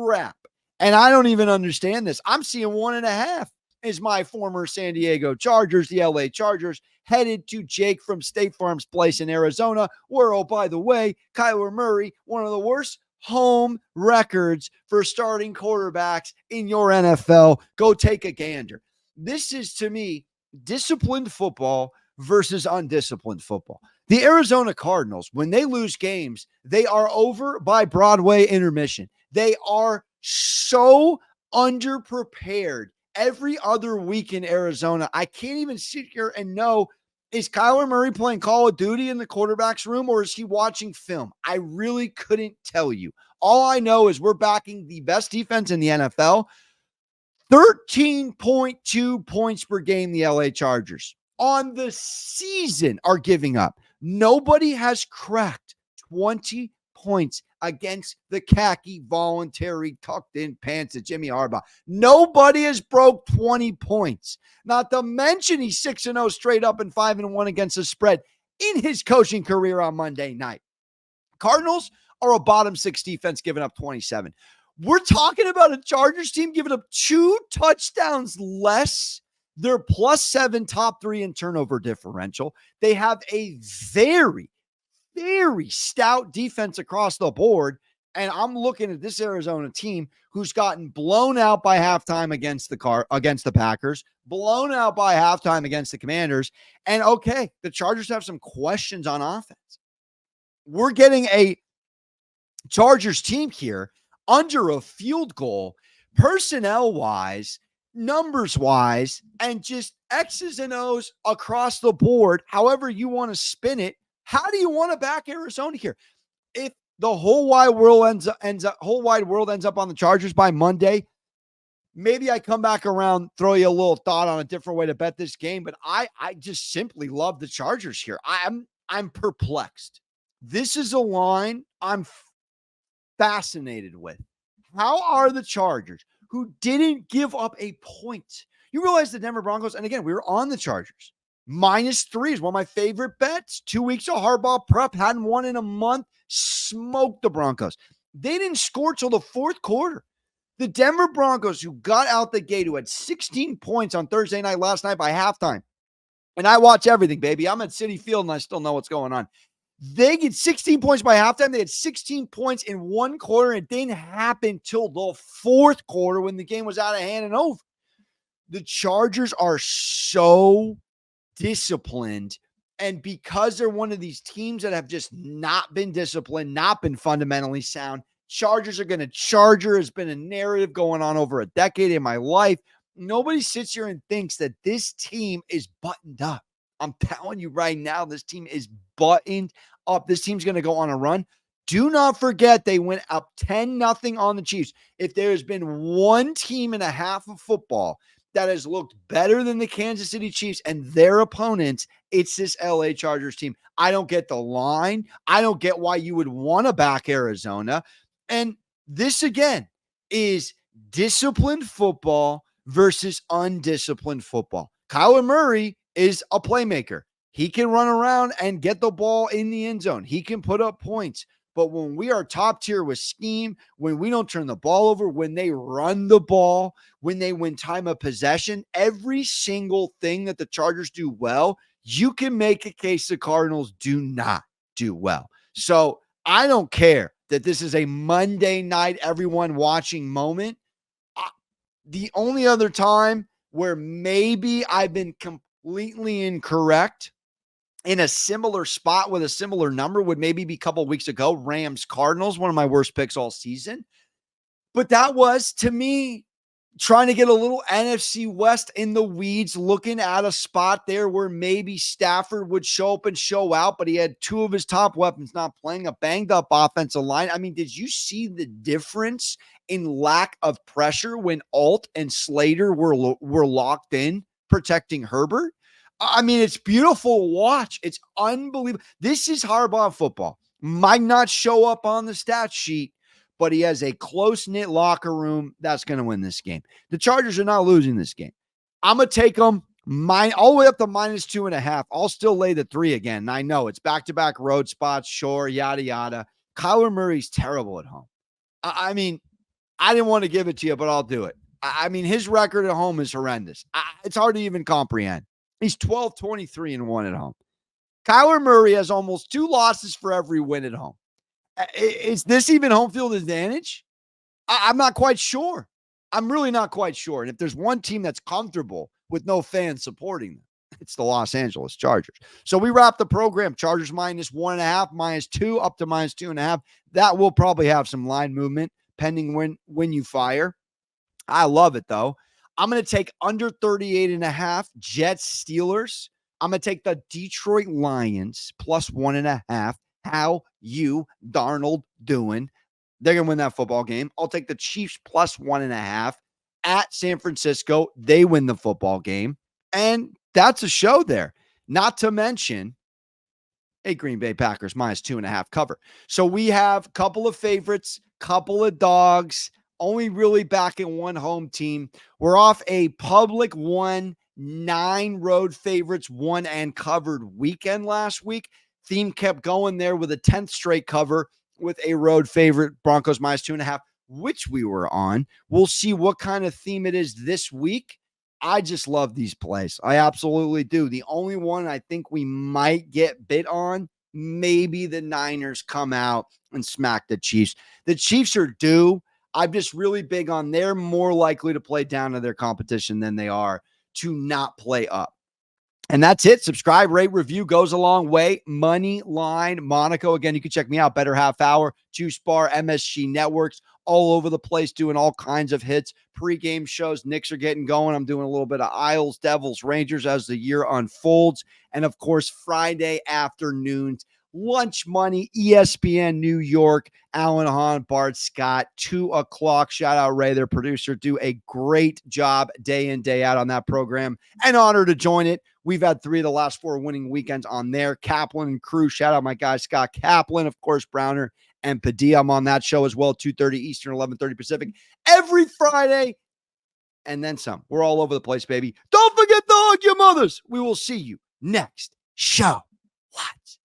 crap. And I don't even understand this. I'm seeing 1.5 is my former San Diego Chargers, the LA Chargers, headed to Jake from State Farm's place in Arizona, where, oh, by the way, Kyler Murray, one of the worst home records for starting quarterbacks in your NFL. Go take a gander. This is, to me, disciplined football versus undisciplined football. The Arizona Cardinals, when they lose games, they are over by Broadway intermission. They are so underprepared every other week in Arizona. I can't even sit here and know, is Kyler Murray playing Call of Duty in the quarterback's room, or is he watching film? I really couldn't tell you. All I know is we're backing the best defense in the NFL. 13.2 points per game the LA Chargers on the season are giving up. Nobody has cracked 20 points against the khaki, voluntary, tucked-in pants of Jimmy Harbaugh. Nobody has broke 20 points. Not to mention he's 6-0 straight up and 5-1 against the spread in his coaching career on Monday night. Cardinals are a bottom 6 defense giving up 27. We're talking about a Chargers team giving up 2 touchdowns less. They're +7, top 3 in turnover differential. They have a very, very stout defense across the board. And I'm looking at this Arizona team who's gotten blown out by halftime against the Packers, blown out by halftime against the Commanders. And okay, the Chargers have some questions on offense. We're getting a Chargers team here under a field goal, personnel-wise, numbers-wise, and just X's and O's across the board, however you want to spin it. How do you want to back Arizona here? If the whole wide world ends up on the Chargers by Monday, maybe I come back around, throw you a little thought on a different way to bet this game, but I just simply love the Chargers here. I'm perplexed. This is a line I'm fascinated with. How are the Chargers, who didn't give up a point? You realize the Denver Broncos, and again, we were on the Chargers. -3 is one of my favorite bets. 2 weeks of Harbaugh prep, hadn't won in a month, smoked the Broncos. They didn't score till the fourth quarter. The Denver Broncos, who got out the gate, who had 16 points on Thursday night last night by halftime, and I watch everything, baby. I'm at Citi Field, and I still know what's going on. They get 16 points by halftime. They had 16 points in one quarter. And it didn't happen till the fourth quarter when the game was out of hand and over. The Chargers are so disciplined. And because they're one of these teams that have just not been disciplined, not been fundamentally sound, Chargers are going to Charger has been a narrative going on over a decade in my life. Nobody sits here and thinks that this team is buttoned up. I'm telling you right now, this team is buttoned up. This team's going to go on a run. Do not forget they went up 10-0 on the Chiefs. If there has been one team and a half of football that has looked better than the Kansas City Chiefs and their opponents, it's this LA Chargers team. I don't get the line. I don't get why you would want to back Arizona. And this, again, is disciplined football versus undisciplined football. Kyler Murray is a playmaker. He can run around and get the ball in the end zone. He can put up points. But when we are top tier with scheme, when we don't turn the ball over, when they run the ball, when they win time of possession, every single thing that the Chargers do well, you can make a case the Cardinals do not do well. So I don't care that this is a Monday night, everyone watching moment. The only other time where maybe I've been completely incorrect in a similar spot with a similar number would maybe be a couple weeks ago, Rams Cardinals, one of my worst picks all season. But that was, to me, trying to get a little NFC West in the weeds, looking at a spot there where maybe Stafford would show up and show out, but he had 2 of his top weapons not playing, a banged up offensive line. I mean, did you see the difference in lack of pressure when Alt and Slater were locked in protecting Herbert? I mean, it's beautiful to watch. It's unbelievable. This is Harbaugh football. Might not show up on the stat sheet, but he has a close-knit locker room that's going to win this game. The Chargers are not losing this game. I'm going to take them all the way up to -2.5. I'll still lay the 3 again. And I know it's back-to-back road spots, sure, yada, yada. Kyler Murray's terrible at home. I mean, I didn't want to give it to you, but I'll do it. I mean, his record at home is horrendous. It's hard to even comprehend. He's 12-23-1 at home. Kyler Murray has almost 2 losses for every win at home. Is this even home field advantage? I'm not quite sure. I'm really not quite sure. And if there's one team that's comfortable with no fans supporting them, it's the Los Angeles Chargers. So we wrap the program. Chargers -1.5, -2, up to -2.5. That will probably have some line movement pending when you fire. I love it, though. I'm going to take under 38.5 Jets Steelers. I'm going to take the Detroit Lions +1.5. How you Darnold doing? They're going to win that football game. I'll take the Chiefs +1.5 at San Francisco. They win the football game. And that's a show there. Not to mention a Green Bay Packers -2.5 cover. So we have a couple of favorites, couple of dogs, only really backing one home team. We're off a public 9 road favorites, 1 and covered weekend last week. Theme kept going there with a 10th straight cover with a road favorite, Broncos -2.5, which we were on. We'll see what kind of theme it is this week. I just love these plays. I absolutely do. The only one I think we might get bit on, maybe the Niners come out and smack the Chiefs. The Chiefs are due. I'm just really big on they're more likely to play down to their competition than they are to not play up. And that's it. Subscribe, rate, review goes a long way. Moneyline Monaco. Again, you can check me out. Better Half Hour, Juice Bar, MSG Networks, all over the place, doing all kinds of hits. Pre-game shows. Knicks are getting going. I'm doing a little bit of Isles, Devils, Rangers as the year unfolds. And of course, Friday afternoons, Lunch Money, ESPN New York, Alan Hahn, Bart Scott, 2:00. Shout out Ray, their producer. Do a great job day in, day out on that program. An honor to join it. We've had 3 of the last 4 winning weekends on there. Kaplan and crew. Shout out my guy, Scott Kaplan, of course, Browner and Padilla. I'm on that show as well, 2:30 Eastern, 11:30 Pacific, every Friday. And then some. We're all over the place, baby. Don't forget to hug your mothers. We will see you next show. What?